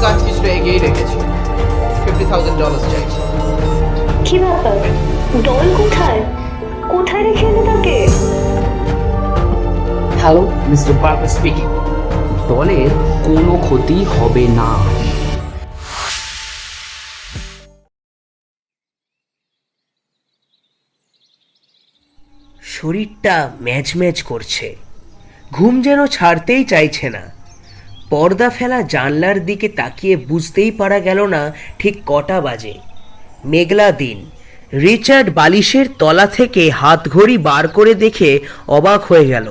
কাজ কিছুটা এগিয়ে রেখেছি। $50,000 চাইছি। কি ব্যাপার? ডল কোথায়? কোথায় রেখে এলে তাকে? Hello, mister Parker speaking. দলের কোনো ক্ষতি হবে না। শরীরটা ম্যাচ ম্যাচ করছে, ঘুম যেন ছাড়তেই চাইছে না। পর্দা ফেলা জানলার দিকে তাকিয়ে বুঝতেই পারা গেল না ঠিক কটা বাজে। মেঘলা দিন। রিচার্ড বালিশের তলা থেকে হাতঘড়ি বার করে দেখে অবাক হয়ে গেল।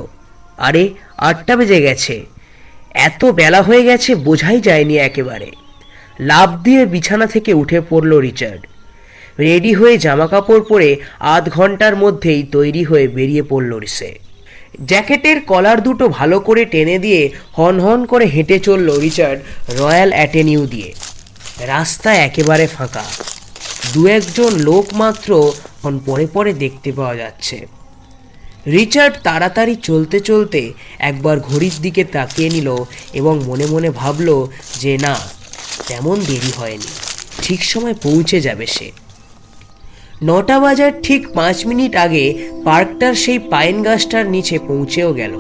আরে 8টা বেজে গেছে। এত বেলা হয়ে গেছে বোঝাই যায়নি একেবারে। লাফ দিয়ে বিছানা থেকে উঠে পড়ল রিচার্ড। রেডি হয়ে জামাকাপড় পরে আধ ঘন্টার মধ্যেই তৈরি হয়ে বেরিয়ে পড়ল সে। জ্যাকেটের কলার দুটো ভালো করে টেনে দিয়ে হন হন করে হেঁটে চলল রিচার্ড রয়্যাল অ্যাটেনিউ দিয়ে। রাস্তা একেবারে ফাঁকা, দু একজন লোক মাত্র পরে পরে দেখতে পাওয়া যাচ্ছে। রিচার্ড তাড়াতাড়ি চলতে চলতে একবার ঘড়ির দিকে তাকিয়ে নিল এবং মনে মনে ভাবল যে না, তেমন দেরি হয়নি, ঠিক সময় পৌঁছে যাবে সে। 9টা বাজার ঠিক 5 মিনিট আগে পার্কটার সেই পাইন গাছটার নিচে পৌঁছেও গেল।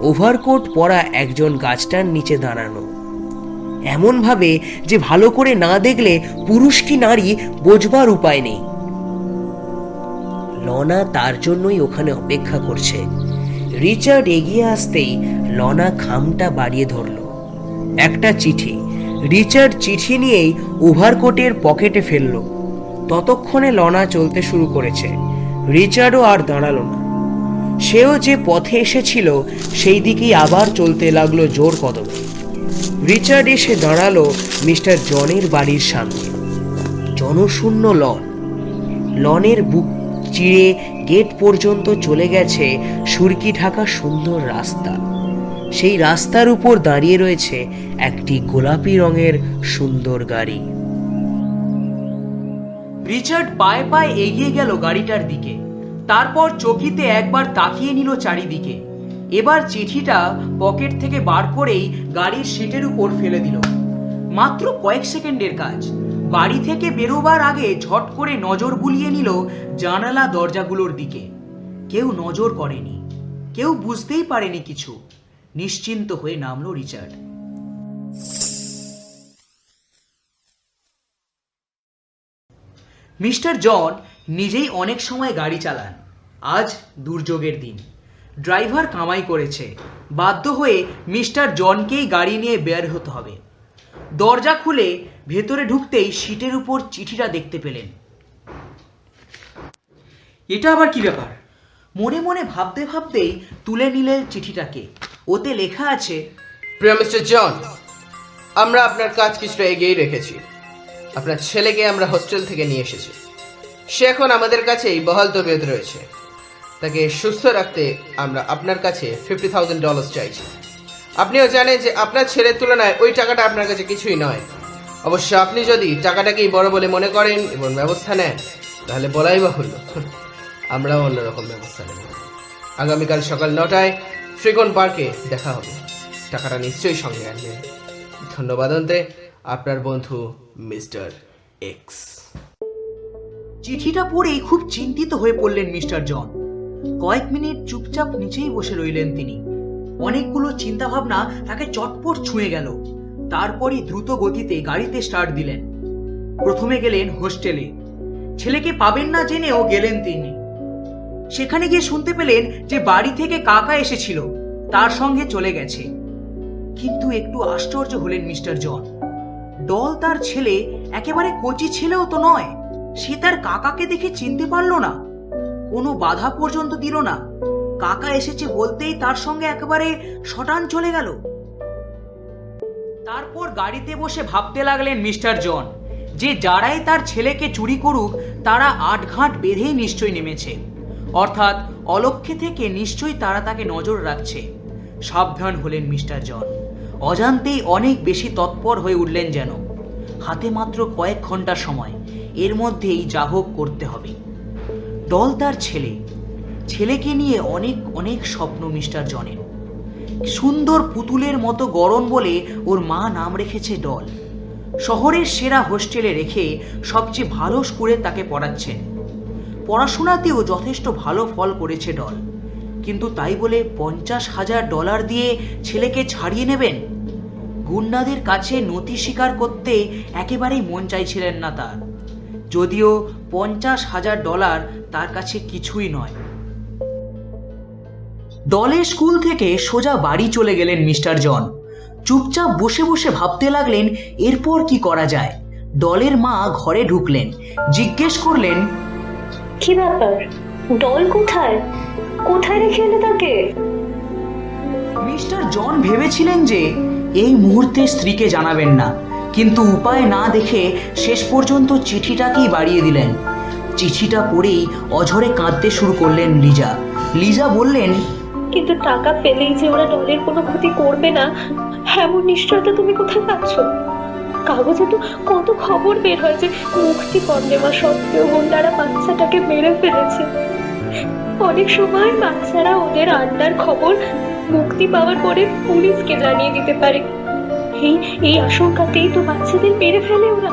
ওভারকোট পরা একজন গাছটার নিচে দাঁড়ানো, এমনভাবে যে ভালো করে না দেখলে পুরুষ কি নারী বোঝবার উপায় নেই। লনা তার জন্যই ওখানে অপেক্ষা করছে। রিচার্ড এগিয়ে আসতেই লনা খামটা বাড়িয়ে ধরল। একটা চিঠি। রিচার্ড চিঠি নিয়েই ওভারকোটের পকেটে ফেলল। ততক্ষণে লনা চলতে শুরু করেছে। রিচার্ডও আর দাঁড়ালো না। সেও যে পথে এসেছিল সেই দিকেই আবার চলতে লাগলো জোর কদমে। রিচার্ড এসে দাঁড়ালো মিস্টার জনের বাড়ির সামনে। জনশূন্য লন। লনের বুক চিড়ে গেট পর্যন্ত চলে গেছে সুরকি ঢাকা সুন্দর রাস্তা। সেই রাস্তার উপর দাঁড়িয়ে রয়েছে একটি গোলাপি রঙের সুন্দর গাড়ি। রিচার্ড পায়ে পায়ে এগিয়ে গেল গাড়িটার দিকে। তারপর চকিতে একবার তাকিয়ে নিল চারিদিকে। এবার চিঠিটা পকেট থেকে বার করেই গাড়ির সিটের উপর ফেলে দিল। মাত্র কয়েক সেকেন্ডের কাজ। বাড়ি থেকে বেরোবার আগে ঝট করে নজর বুলিয়ে নিল জানালা দরজাগুলোর দিকে। কেউ নজর করেনি, কেউ বুঝতেই পারেনি কিছু। নিশ্চিন্ত হয়ে নামলো রিচার্ড। মিস্টার জন নিজেই অনেক সময় গাড়ি চালান। আজ দুর্যোগের দিন। ড্রাইভার কামাই করেছে, বাধ্য হয়ে মিস্টার জনকেই গাড়ি নিয়ে বের হতে হবে। দরজা খুলে ভেতরে ঢুকতেই সিটের উপর চিঠিটা দেখতে পেলেন। এটা আবার কি ব্যাপার? মনে মনে ভাবতে ভাবতেই তুলে নিলেন চিঠিটাকে। ওতে লেখা আছে, প্রিয় মিস্টার জন, আমরা আপনার কাজ কিছুটা এগিয়ে রেখেছি। আপনার ছেলেকে আমরা হোস্টেল থেকে নিয়ে এসেছি। সে এখন আমাদের কাছেই বহাল তবিয়তে রয়েছে। তাকে সুস্থ রাখতে আমরা আপনার কাছে $50,000 চাইছি। আপনিও জানেন যে আপনার ছেলের তুলনায় ওই টাকাটা আপনার কাছে কিছুই নয়। অবশ্য আপনি যদি টাকাটাকেই বড় বলে মনে করেন এবং ব্যবস্থা নেন, তাহলে বলাই বাহুল্য, আমরাও অন্যরকম ব্যবস্থা নেব। আগামীকাল সকাল 9টায় ফ্রিকন পার্কে দেখা হবে। টাকাটা নিশ্চয়ই সঙ্গে আনবেন। ধন্যবাদ। অন্তে আপনার বন্ধু মিস্টার এক্স। চিঠিটা পড়েই খুব চিন্তিত হয়ে পড়লেন মিস্টার জন। কয়েক মিনিট চুপচাপ নিচেই বসে রইলেন তিনি। অনেকগুলো চিন্তা ভাবনা তাকে চটপট ছুঁয়ে গেল। তারপরই দ্রুত গতিতে গাড়িতে স্টার্ট দিলেন। প্রথমে গেলেন হোস্টেলে। ছেলেকে পাবেন না জেনেও গেলেন তিনি। সেখানে গিয়ে শুনতে পেলেন যে বাড়ি থেকে কাকা এসেছিল, তার সঙ্গে চলে গেছে। কিন্তু একটু আশ্চর্য হলেন মিস্টার জন। ডল তার ছেলে একেবারে কচি ছেলেও তো নয়। সে তার কাকাকে দেখে চিনতে পারল না, কোনো বাধা পর্যন্ত দিল না। কাকা এসেছে বলতেই তার সঙ্গে একেবারে শটান চলে গেল। তারপর গাড়িতে বসে ভাবতে লাগলেন মিস্টার জন যে যারাই তার ছেলেকে চুরি করুক তারা আটঘাট বেঁধেই নিশ্চয়ই নেমেছে। অর্থাৎ অলক্ষ্যে থেকে নিশ্চয়ই তারা তাকে নজর রাখছে। সাবধান হলেন মিস্টার জন। অজান্তেই অনেক বেশি তৎপর হয়ে উঠলেন যেন। হাতে মাত্র কয়েক ঘন্টার সময়, এর মধ্যেই যা হোক করতে হবে। ডল তার ছেলেকে নিয়ে অনেক অনেক স্বপ্ন মিস্টার জনের। সুন্দর পুতুলের মতো গড়ন বলে ওর মা নাম রেখেছে ডল। শহরের সেরা হোস্টেলে রেখে সবচেয়ে ভালো স্কুলে তাকে পড়াচ্ছেন। পড়াশোনাতেও যথেষ্ট ভালো ফল করেছে ডল, কিন্তু তাই বলে $50,000 দিয়ে ছেলেকে ছাড়িয়ে নেবেন? গুন্ডাদের কাছে নথি স্বীকার করতে একেবারেই মন চাইছিলেন না তার, যদিও $50,000 তার কাছে কিছুই নয়। ডলের স্কুল থেকে সোজা বাড়ি চলে গেলেন মিস্টার জন। চুপচাপ বসে বসে ভাবতে লাগলেন এরপর কি করা যায়। ডলের মা ঘরে ঢুকলেন, জিজ্ঞেস করলেন, কি ব্যাপার? ডল কোথায়? কোথায় রেখে এলে তাকে? মিস্টার জন ভেবেছিলেন যে এই মুহূর্তে স্ত্রীকে জানাবেন না, কিন্তু উপায় না দেখে শেষ পর্যন্ত চিঠিটাকেই বাড়িয়ে দিলেন। চিঠিটা পড়েই অঝরে কাঁদতে শুরু করলেন লিজা। লিজা বললেন, কিন্তু টাকা পেলেই যে ওরা ডলের কোনো ক্ষতি করবে না এমন নিশ্চয়তা তুমি কোথায় পাচ্ছ? কাগজে তো কত খবর বের হয় যে মুক্তিপণ দেওয়া সত্ত্বেও গুন্ডারা বাচ্চাটাকে মেরে ফেলেছে। অনেক সময় বাচ্চারা ওদের আড্ডার খবর মুক্তি পাওয়ার পরে পুলিশকে জানিয়ে দিতে পারে। এই আশঙ্কাতেই তো বাচ্চাদের মেরে ফেলে ওরা।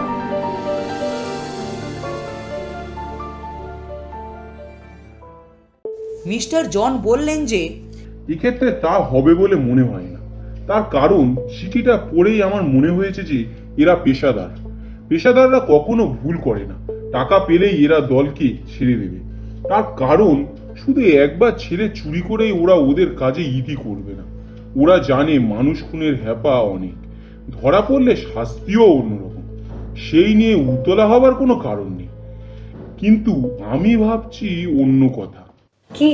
মিস্টার জন বললেন যে এক্ষেত্রে তা হবে বলে মনে হয় না। তার কারণ চিঠিটা পড়েই আমার মনে হয়েছে যে এরা পেশাদাররা কখনো ভুল করে না। টাকা পেলেই এরা দলকে ছেড়ে দেবে। তার কারণ শুধু একবার ছেলে চুরি করেই ওরা ওদের কাজে ইতি করবে না। ওরা জানে মানুষ খুনের হ্যাপা অনেক, ধরা পড়লে শাস্তিও অন্যরকম। সেই নিয়ে উতলা হবার কোনো কারণ নেই, কিন্তু আমি ভাবছি অন্য কথা। কি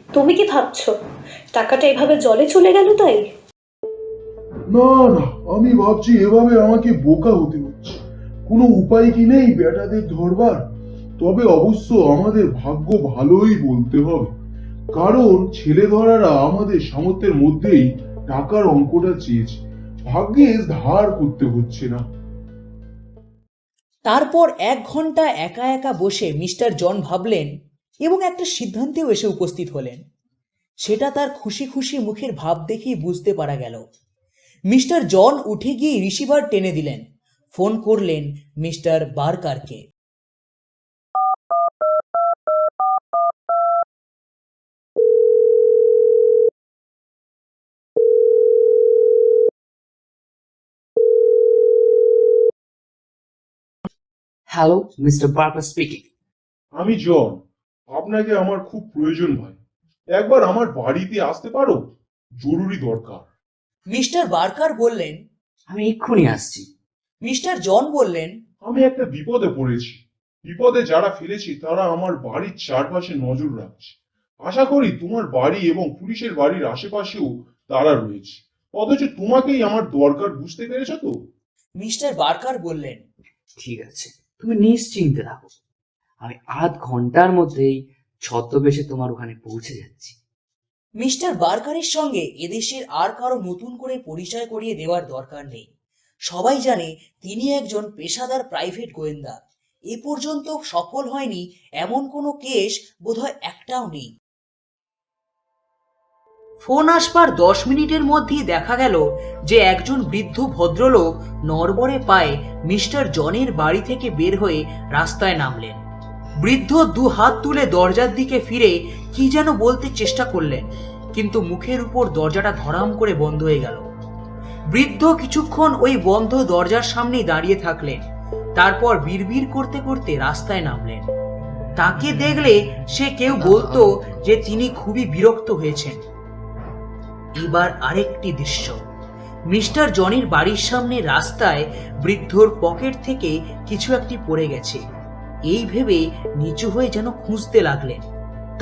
তুমি কি ভাবছো? টাকাটা এভাবে জলে চলে গেল তাই? না না, আমি ভাবছি এভাবে আমাকে বোকা হতে হচ্ছে। কোনো উপায় কি নেই বেটাদের ধরবার? তবে অবশ্য আমাদের ভাগ্য ভালোই বলতে হবে, কারণ ছেলে ধরারা আমাদের সামর্থ্যের মধ্যেই টাকার অঙ্কটা চেয়েছে। ভাগ্যিস ধার করতে হচ্ছে না। তারপর 1 ঘন্টা একা একা বসে মিস্টার জন ভাবলেন এবং একটা সিদ্ধান্তেও এসে উপস্থিত হলেন। সেটা তার খুশি খুশি মুখের ভাব দেখেই বুঝতে পারা গেল। মিস্টার জন উঠে গিয়ে রিসিভার টেনে দিলেন, ফোন করলেন মিস্টার বার্কারকে। Hello, mister Parker speaking. আমি জন, আপনাকে আমার খুব প্রয়োজন ভাই। একবার আমার বাড়িতে আসতে পারো? জরুরি দরকার। মিস্টার বার্কার বললেন, আমি এক্ষুনি আসছি। মিস্টার জন বললেন, আমি একটা বিপদে পড়েছি। বিপদে যারা ফেলেছি তারা আমার বাড়ির চারপাশে নজর রাখছে। আশা করি তোমার বাড়ি এবং পুলিশের বাড়ির আশেপাশেও তারা রয়েছে। অথচ তোমাকেই আমার দরকার, বুঝতে পেরেছো তো? মিস্টার বার্কার বললেন, ঠিক আছে, তুমি নিশ্চিন্তে থাকো। আমি আধ ঘন্টার মধ্যেই ছদ্মবেশে তোমার ওখানে পৌঁছে যাচ্ছি। মিস্টার বার্কারের সঙ্গে এদেশের আর কারো নতুন করে পরিচয় করিয়ে দেওয়ার দরকার নেই। সবাই জানে তিনি একজন পেশাদার প্রাইভেট গোয়েন্দা। এ পর্যন্ত সফল হয়নি এমন কোনো কেস বোধহয় একটাও নেই। ফোন আসবার 10 মিনিটের মধ্যেই দেখা গেল যে একজন বৃদ্ধ ভদ্রলোক নড়বড়ে পায়ে মিস্টার জনের বাড়ি থেকে বের হয়ে রাস্তায় নামলেন। বৃদ্ধ 2 হাত তুলে দরজার দিকে ফিরে কি যেন বলতে চেষ্টা করলেন, কিন্তু মুখের উপর দরজাটা ধড়াম করে বন্ধ হয়ে গেল। বৃদ্ধ কিছুক্ষণ ওই বন্ধ দরজার সামনেই দাঁড়িয়ে থাকলেন, তারপর বিড়বিড় করতে করতে রাস্তায় নামলেন। তাকে দেখলে সে কেউ বলতো যে তিনি খুবই বিরক্ত হয়েছেন। এবার আরেকটি দৃশ্য, মিস্টার জনির বাড়ির সামনে রাস্তায় বৃদ্ধর পকেট থেকে কিছু একটি পড়ে গেছে। এই ভেবে নিচু হয়ে যেন খুঁজতে লাগলেন।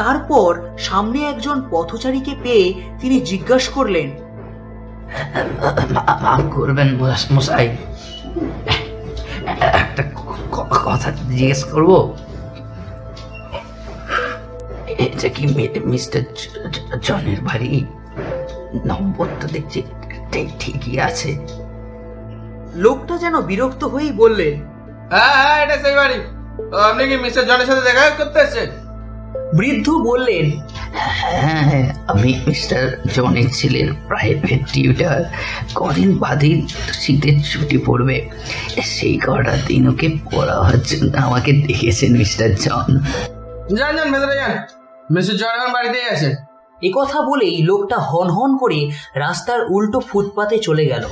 তারপর সামনে একজন পথচারীকে পেয়ে তিনি জিজ্ঞাসা করলেন, মাফ করবেন মশাই, একটা কথা জিজ্ঞেস করবো? এটা কি মিস্টার জনের বাড়ি? নম্বরটা দেখছি ঠিকই আছে। লোকটা যেন বিরক্ত হয়েই বললেন, হ্যাঁ হ্যাঁ, এটা সেই বাড়ি। আপনি কি মিস্টার জনের সাথে দেখা করতে এসেছেন? বৃদ্ধ বললেন, হ্যাঁ, আমি মিস্টার জনের ছেলের প্রাইভেট টিউটার। কদিন বাদেই শীতের ছুটি পড়বে, সেই কটা দিন ওকে পড়াবার জন্য আমাকে ডেকেছেন মিস্টার জন। যান যান ভেতরে যান, মিস্টার জন এখন বাড়িতেই আছে। কথা বলেই লোকটা হন হন করে রাস্তার উল্টো ফুটপাতে চলে গেল।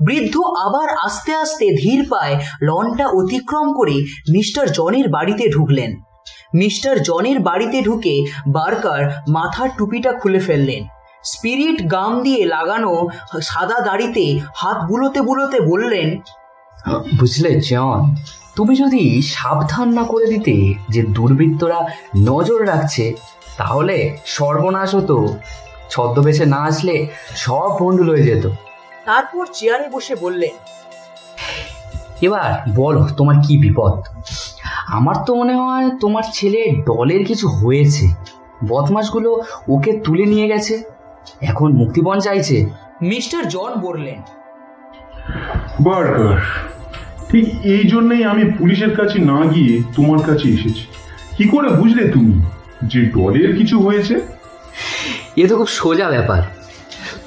বৃদ্ধ আবার আস্তে আস্তে ধীর পায়ে লনটা অতিক্রম করে মিস্টার জনের বাড়িতে ঢুকলেন। মিস্টার জনের বাড়িতে ঢুকে বার্কার মাথার টুপিটা খুলে ফেললেন। স্পিরিট গাম দিয়ে লাগানো সাদা দাড়িতে হাত বুলোতে বুলোতে বললেন, বুঝলে জন, তুমি যদি সাবধান না করে দিতে যে দুর্বৃত্তরা নজর রাখছে, তাহলে সর্বনাশ হতো। ছদ্মবেশে না আসলে সব ভণ্ডুল হয়ে যেত। তারপর চেয়ারে বসে বললেন, এবার বলো তোমার কি বিপদ? আমার তো মনে হয় তোমার ছেলে ডলের কিছু হয়েছে। বদমাশগুলো ওকে তুলে নিয়ে গেছে, এখন মুক্তিপণ চাইছে। মিস্টার জন বললেন, বার্কার, ঠিক এই জন্যই আমি পুলিশের কাছে না গিয়ে তোমার কাছে এসেছি। কি করে বুঝলে তুমি যে ডলের কিছু হয়েছে? এ তো খুব সোজা ব্যাপার।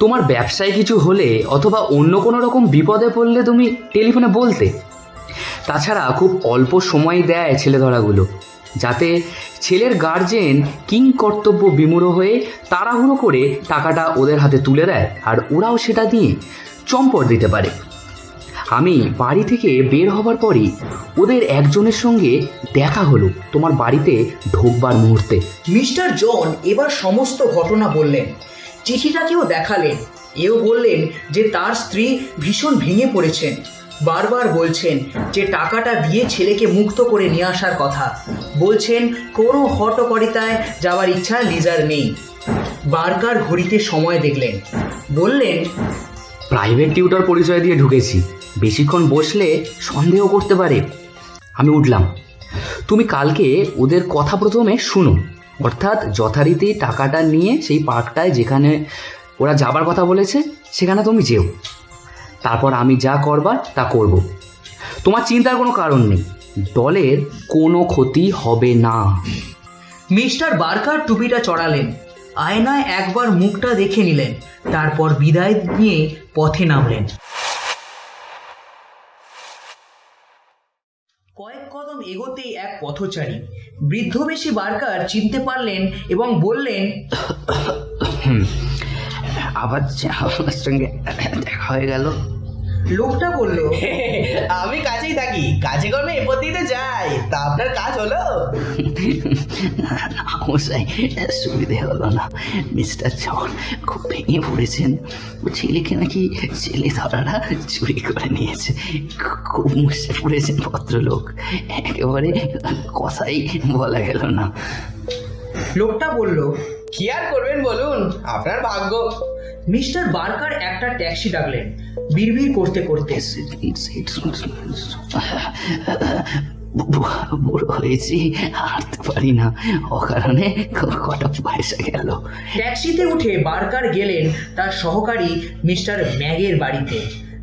তোমার ব্যবসায় কিছু হলে অথবা অন্য কোনো রকম বিপদে পড়লে তুমি টেলিফোনে বলতে। তাছাড়া খুব অল্প সময় দেয় ছেলেধরাগুলো, যাতে ছেলের গার্জেন কিং কর্তব্য বিমূঢ় হয়ে তাড়াহুড়ো করে টাকাটা ওদের হাতে তুলে দেয়, আর ওরাও সেটা দিয়ে চম্পট দিতে পারে। আমি বাড়ি থেকে বের হবার পরই ওদের একজনের সঙ্গে দেখা হলো তোমার বাড়িতে ঢোকবার মুহূর্তে। মিস্টার জন এবার সমস্ত ঘটনা বললেন। চিঠিটাকেও দেখালেন। এও বললেন যে তার স্ত্রী ভীষণ ভেঙে পড়েছেন, বারবার বলছেন যে টাকাটা দিয়ে ছেলেকে মুক্ত করে নিয়ে আসার কথা। বলছেন কোনো হটকরিতায় যাওয়ার ইচ্ছা লিজার নেই। বার্কার ঘড়িতে সময় দেখলেন, বললেন, প্রাইভেট টিউটর পরিচয় দিয়ে ঢুকেছি, বেশিক্ষণ বসলে সন্দেহ করতে পারে। আমি উঠলাম। তুমি কালকে ওদের কথা প্রথমে শুনো, অর্থাৎ যথারীতি টাকাটা নিয়ে সেই পার্কটায় যেখানে ওরা যাবার কথা বলেছে সেখানে তুমি যেও। তারপর আমি যা করবার তা করব। তোমার চিন্তার কোনো কারণ নেই, দলের কোনো ক্ষতি হবে না। মিস্টার বার্কার টুপিটা চড়ালেন, আয়নায় একবার মুখটা দেখে নিলেন, তারপর বিদায় নিয়ে পথে নামলেন। কয়েক কদম এগোতেই এক পথচারী বৃদ্ধবেশী বার্কার চিনতে পারলেন এবং বললেন, আবার আপনার সঙ্গে দেখা হয়ে গেল। লোকটা বলল, আমি কাছেই থাকি, কাজে কর্মে এ পদ্ধতিতে যাই। তা আপনার কাজ হলো? মশাই, সুবিধে হলো না। মিস্টার জন খুব ভেঙে পড়েছেন। ছেলেকে নাকি ছেলে ধরারা চুরি করে নিয়েছে। খুব মুশে পড়েছেন ভদ্রলোক, একেবারে কথাই বলা গেল না। লোকটা বলল, কি আর করবেন বলুন, আপনার ভাগ্য। মিস্টার বার্কার একটা ট্যাক্সি ডাকলেন বিড়বিড় করতে করতে। বুড়ো হয়েছি, হাঁটতে পারি না, অকারণে কটা পয়সা গেল। ট্যাক্সিতে উঠে বার্কার গেলেন তার সহকারী মিস্টার ম্যাগের বাড়িতে।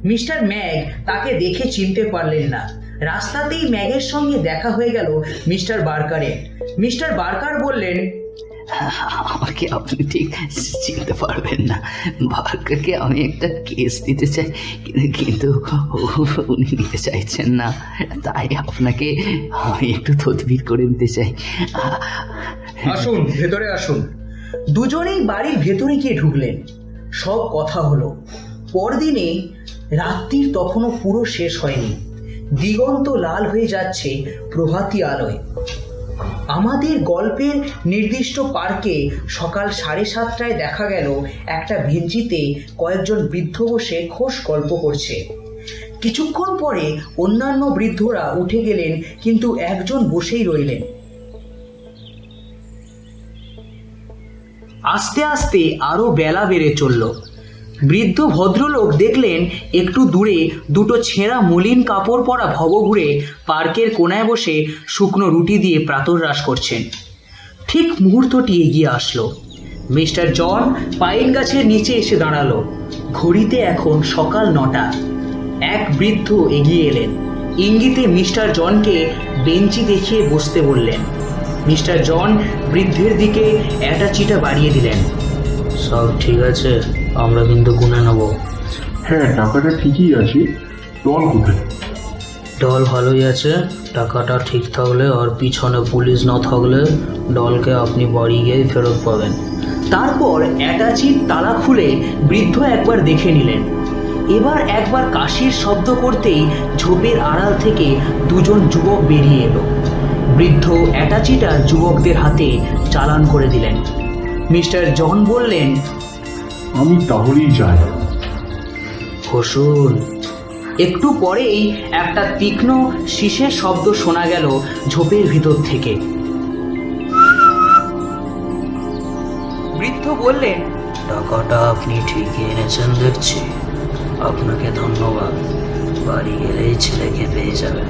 মিস্টার ম্যাগ তাকে দেখে চিনতে পারলেন না। রাস্তাতেই ম্যাগের সঙ্গে দেখা হয়ে গেল মিস্টার বার্কারের। মিস্টার বার্কার বললেন, আমাকে আপনি ঠিক চিনতে পারবেন না। বার্কারকে আমি একটা কেস দিতে চাই, কিন্তু উনি নিতে চাইছেন না, তাই আপনাকে আমি একটু তদবির করে দিতে চাই। আসুন, ভেতরে আসুন। দুজনেই বাড়ির ভেতরে গিয়ে ঢুকলেন। সব কথা হলো। পরদিনে রাত্রির তখনও পুরো শেষ হয়নি। দিগন্ত লাল হয়ে যাচ্ছে প্রভাতী আলোয়। আমাদের গল্পের নির্দিষ্ট পার্কে সকাল 7:30টায় দেখা গেল একটা বেঞ্চিতে কয়েকজন বৃদ্ধ বসে খোশ গল্প করছে। কিছুক্ষণ পরে অন্যান্য বৃদ্ধরা উঠে গেলেন, কিন্তু একজন বসেই রইলেন। আস্তে আস্তে আরো বেলা বেড়ে চলল। বৃদ্ধ ভদ্রলোক দেখলেন একটু দূরে দুটো ছেঁড়া মলিন কাপড় পরা ভবঘুরে পার্কের কোনায় বসে শুকনো রুটি দিয়ে প্রাতরাশ করছেন। ঠিক মুহূর্তটি এগিয়ে আসলো। মিস্টার জন পাইন গাছের নিচে এসে দাঁড়ালো। ঘড়িতে এখন সকাল 9টা। এক বৃদ্ধ এগিয়ে এলেন, ইঙ্গিতে মিস্টার জনকে বেঞ্চি দেখিয়ে বসতে বললেন। মিস্টার জন বৃদ্ধের দিকে অ্যাটাচিটা বাড়িয়ে দিলেন। সব ঠিক আছে, আমরা কিন্তু গুনে নেব। হ্যাঁ, টাকাটা ঠিকই আছে। ডল কোথায়? ডল ভালোই আছে, টাকাটা ঠিক থাকলে আর পিছনে পুলিশ না থাকলে ডলকে আপনি বাড়ি গিয়ে ফেরত পাবেন। তারপর অ্যাটাচির তালা খুলে বৃদ্ধ একবার দেখে নিলেন। এবার একবার কাশির শব্দ করতেই ঝোপের আড়াল থেকে দুজন যুবক বেরিয়ে এলো। বৃদ্ধ অ্যাটাচিটা যুবকদের হাতে চালান করে দিলেন। মিস্টার জন বললেন, আমি তাহলেই যাই। বসুন। একটু পরেই একটা তীক্ষ্ণ শীষের শব্দ শোনা গেল ঝোপের ভিতর থেকে। বৃদ্ধ বললেন, টাকাটা আপনি ঠিকই এনেছেন দেখছি, আপনাকে ধন্যবাদ। বাড়ি গেলেই ছেলেকে পেয়ে যাবেন।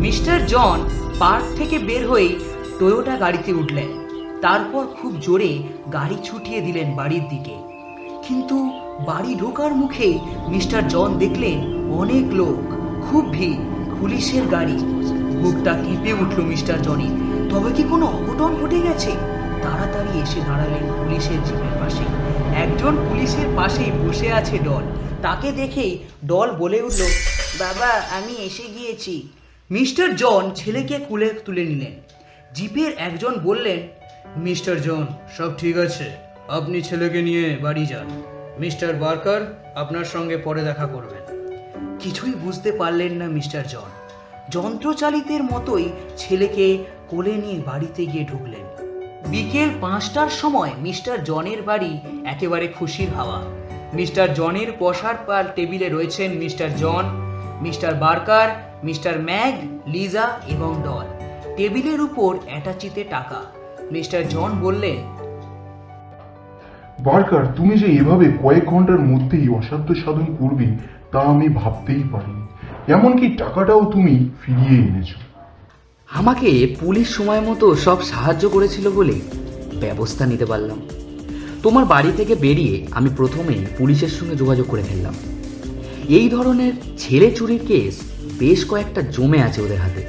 মিস্টার জন পার্ক থেকে বের হয়ে টয়োটা গাড়িতে উঠলেন। তারপর খুব জোরে গাড়ি ছুটিয়ে দিলেন বাড়ির দিকে। কিন্তু বাড়ি ঢোকার মুখে মিস্টার জন দেখলেন অনেক লোক, খুব ভিড়, পুলিশের গাড়ি। বুকটা কেঁপে উঠল মিস্টার জনের। তবে কি কোনো অঘটন ঘটে গেছে? তাড়াতাড়ি এসে দাঁড়ালেন পুলিশের জিপের পাশে। একজন পুলিশের পাশেই বসে আছে ডল। তাকে দেখেই ডল বলে উঠল, বাবা, আমি এসে গিয়েছি। মিস্টার জন ছেলেকে কুলে তুলে নিলেন। জিপের একজন বললেন, মিস্টার জন, সব ঠিক আছে, আপনি ছেলেকে নিয়ে বাড়ি যান। মিস্টার বার্কার আপনার সঙ্গে পরে দেখা করবেন। কিছুই বুঝতে পারলেন না মিস্টার জন। যন্ত্রচালিতের মতোই ছেলেকে কোলে নিয়ে বাড়িতে গিয়ে ঢুকলেন। বিকেল 5টার সময় মিস্টার জনের বাড়ি একেবারে খুশির হাওয়া। মিস্টার জনের বসার পার টেবিলে রয়েছেন mister John, mister Barker, mister ম্যাগ, Liza এবং ডল। টেবিলের উপর অ্যাটাচিতে টাকা। মিস্টার জন বললেন, বার্কার, তুমি যে এভাবে কয়েক ঘন্টার মধ্যেই অসাধ্য সাধন করবে তা আমি ভাবতেই পারিনি। এমনকি টাকাটাও তুমি ফিরিয়ে এনেছো। আমাকে পুলিশ সময় মতো সব সাহায্য করেছিল বলে ব্যবস্থা নিতে পারলাম। তোমার বাড়ি থেকে বেরিয়ে আমি প্রথমেই পুলিশের সঙ্গে যোগাযোগ করে ফেললাম। এই ধরনের ছেলে চুরির কেস বেশ কয়েকটা জমে আছে ওদের হাতে।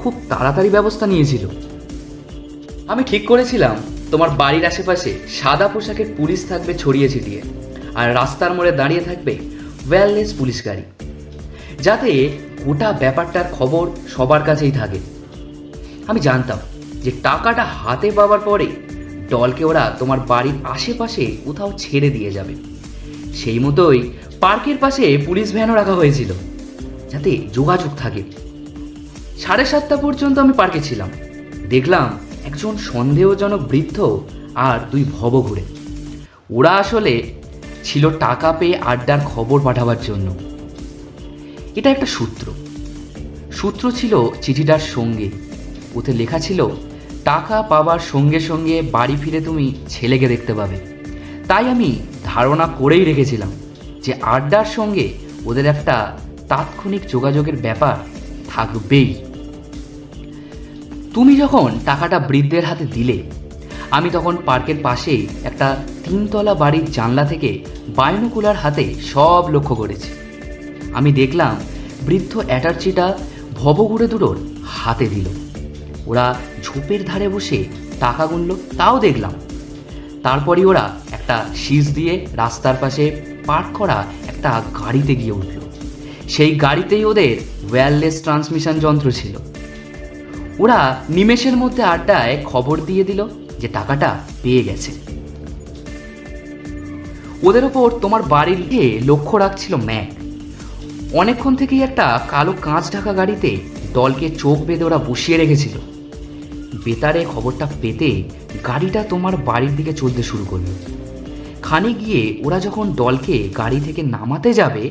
খুব তাড়াতাড়ি ব্যবস্থা নিয়েছিল। আমি ঠিক করেছিলাম তোমার বাড়ির আশেপাশে সাদা পোশাকের পুলিশ থাকবে ছড়িয়ে ছিটিয়ে, আর রাস্তার মোড়ে দাঁড়িয়ে থাকবে ওয়্যারলেস পুলিশ গাড়ি, যাতে গোটা ব্যাপারটার খবর সবার কাছেই থাকে। আমি জানতাম যে টাকাটা হাতে পাওয়ার পরে ডলকে ওরা তোমার বাড়ির আশেপাশে কোথাও ছেড়ে দিয়ে যাবে। সেই মতোই পার্কের পাশে পুলিশ ভ্যানও রাখা হয়েছিল, যাতে যোগাযোগ থাকে। 7:30 পর্যন্ত আমি পার্কে ছিলাম। দেখলাম একজন সন্দেহজনক বৃদ্ধ আর 2 ভবঘুরে। ওরা আসলে ছিল টাকা পেয়ে আড্ডার খবর পাঠাবার জন্য। এটা একটা সূত্র ছিল চিঠিটার সঙ্গে। ওতে লেখা ছিল, টাকা পাবার সঙ্গে সঙ্গে বাড়ি ফিরে তুমি ছেলেকে দেখতে পাবে। তাই আমি ধারণা করেই রেখেছিলাম যে আড্ডার সঙ্গে ওদের একটা তাৎক্ষণিক যোগাযোগের ব্যাপার থাকবেই। তুমি যখন টাকাটা বৃদ্ধের হাতে দিলে, আমি তখন পার্কের পাশেই একটা 3তলা বাড়ির জানলা থেকে বাইনোকুলার হাতে সব লক্ষ্য করেছি। আমি দেখলাম বৃদ্ধ অ্যাটাচিটা ভবঘুরে দুটোর হাতে দিল। ওরা ঝোপের ধারে বসে টাকা গুনল, তাও দেখলাম। তারপরই ওরা একটা শীষ দিয়ে রাস্তার পাশে পার্ক করা একটা গাড়িতে গিয়ে উঠল। সেই গাড়িতেই ওদের ওয়্যারলেস ট্রান্সমিশন যন্ত্র ছিল। ওরা নিমেষের মধ্যে আড্ডায় খবর দিয়ে দিল যে টাকাটা পেয়ে গেছে। ওদের ওপর তোমার বাড়ির গিয়ে লক্ষ্য রাখছিল ম্যাক। অনেকক্ষণ থেকেই একটা কালো কাঁচ ঢাকা গাড়িতে ডলকে চোখ বেঁধে ওরা বসিয়ে রেখেছিল। বেতারে খবরটা পেতে গাড়িটা তোমার বাড়ির দিকে চলতে শুরু করলো। খানিক গিয়ে ওরা যখন ডলকে গাড়ি থেকে নামাতে যাবে,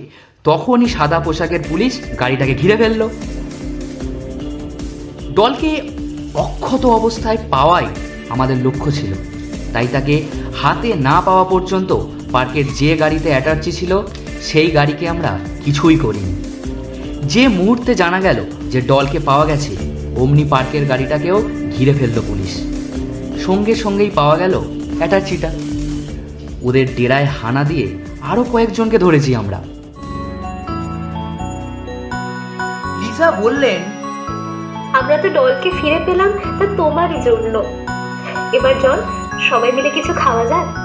তখনই সাদা পোশাকের পুলিশ গাড়িটাকে ঘিরে ফেলল। ডলকে অক্ষত অবস্থায় পাওয়াই আমাদের লক্ষ্য ছিল, তাই তাকে হাতে না পাওয়া পর্যন্ত পার্কের যে গাড়িতে অ্যাটাচি ছিল সেই গাড়িকে আমরা কিছুই করিনি। যে মুহূর্তে জানা গেল যে ডলকে পাওয়া গেছে, অমনি পার্কের গাড়িটাকেও ঘিরে ফেলল পুলিশ। সঙ্গে সঙ্গেই পাওয়া গেল অ্যাটাচিটা। ওদের ডেরায় হানা দিয়ে আরও কয়েকজনকে ধরেছি আমরা। লিজা বললেন, আমরা তো ডলকে ফিরে পেলাম তা তোমারই জন্য। এবার জন, সবাই মিলে কিছু খাওয়া যাক।